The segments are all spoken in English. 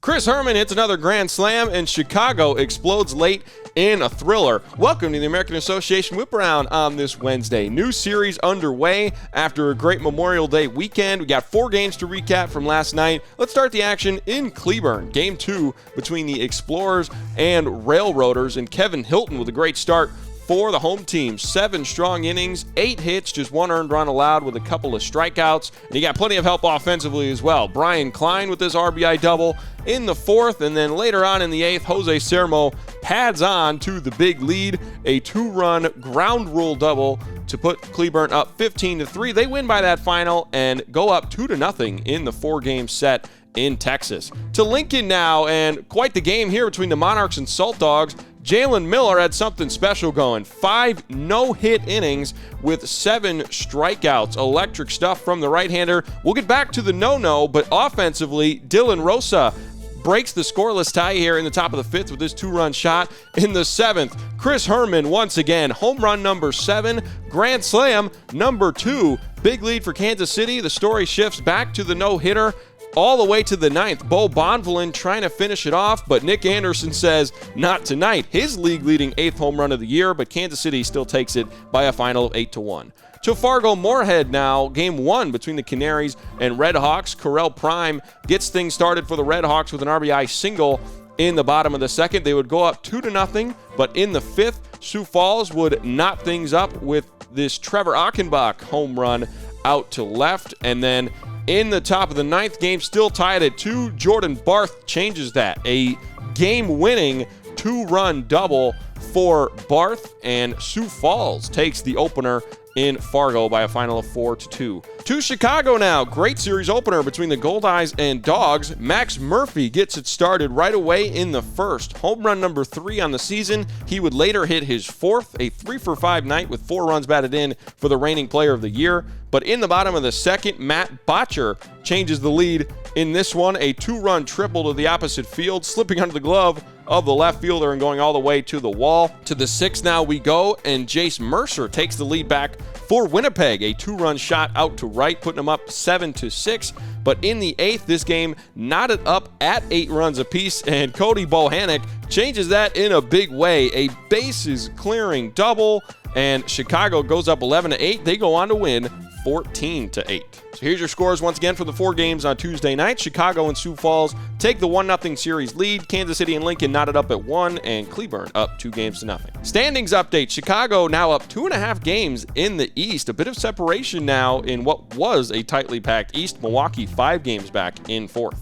Chris Hermann hits another grand slam, and Chicago explodes late in a thriller. Welcome to the American Association Whiparound on this Wednesday. New series underway after a great Memorial Day weekend. We got 4 games to recap from last night. Let's start the action in Cleburne. Game 2 between the Explorers and Railroaders, and Kevin Hilton with a great start for the home team. 7 strong innings, 8 hits, just 1 earned run allowed with a couple of strikeouts. And he got plenty of help offensively as well. Brian Klein with his RBI double in the 4th, and then later on in the 8th, Jose Sermo pads on to the big lead, a 2-run ground rule double to put Cleburne up 15-3. They win by that final and go up 2-0 in the 4-game set in Texas. To Lincoln now, and quite the game here between the Monarchs and Salt Dogs. Jalen Miller had something special going. 5 no-hit innings with 7 strikeouts. Electric stuff from the right-hander. We'll get back to the no-no, but offensively, Dylan Rosa breaks the scoreless tie here in the top of the 5th with this 2-run shot. In the 7th, Chris Hermann once again, home run number 7, grand slam number 2. Big lead for Kansas City. The story shifts back to the no-hitter all the way to the 9th. Bo Bonvillain trying to finish it off, but Nick Anderson says not tonight. His league-leading 8th home run of the year, but Kansas City still takes it by a final of 8-1. To Fargo-Moorhead now, game 1 between the Canaries and Red Hawks. Correll Prime gets things started for the Red Hawks with an RBI single in the bottom of the 2nd. They would go up 2-0, but in the 5th, Sioux Falls would knot things up with this Trevor Achenbach home run out to left, and then in the top of the 9th, game still tied at 2. Jordan Barth changes that. A game-winning 2-run double for Barth, and Sioux Falls takes the opener in Fargo by a final of 4-2. To Chicago now. Great series opener between the Goldeyes and Dogs. Max Murphy gets it started right away in the 1st. Home run number 3 on the season. He would later hit his 4th, a 3-for-5 night with 4 runs batted in for the reigning player of the year. But in the bottom of the 2nd, Matt Botcher changes the lead in this one. A 2-run triple to the opposite field, slipping under the glove of the left fielder and going all the way to the wall. To the 6th now we go, and Jace Mercer takes the lead back for Winnipeg. A 2-run shot out to right, putting them up 7-6. But in the 8th, this game knotted up at 8 runs apiece, and Cody Bohannon changes that in a big way. A bases clearing double, and Chicago goes up 11-8. They go on to win 14-8. So here's your scores once again for the 4 games on Tuesday night. Chicago and Sioux Falls take the 1-0 series lead. Kansas City and Lincoln knotted up at 1, and Cleburne up 2-0. Standings update. Chicago now up 2.5 games in the East. A bit of separation now in what was a tightly packed East. Milwaukee 5 games back in 4th.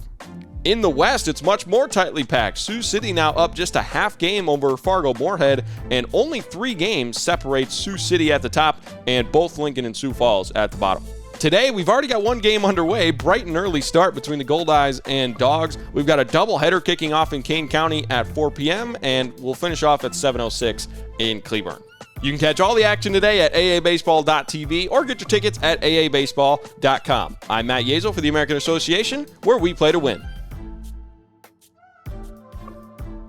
In the West, it's much more tightly packed. Sioux City now up just a half game over Fargo-Moorhead, and only 3 games separate Sioux City at the top and both Lincoln and Sioux Falls at the bottom. Today, we've already got 1 game underway. Bright and early start between the Goldeyes and Dogs. We've got a doubleheader kicking off in Kane County at 4 p.m., and we'll finish off at 7:06 in Cleburne. You can catch all the action today at aabaseball.tv or get your tickets at aabaseball.com. I'm Matt Yeazel for the American Association, where we play to win.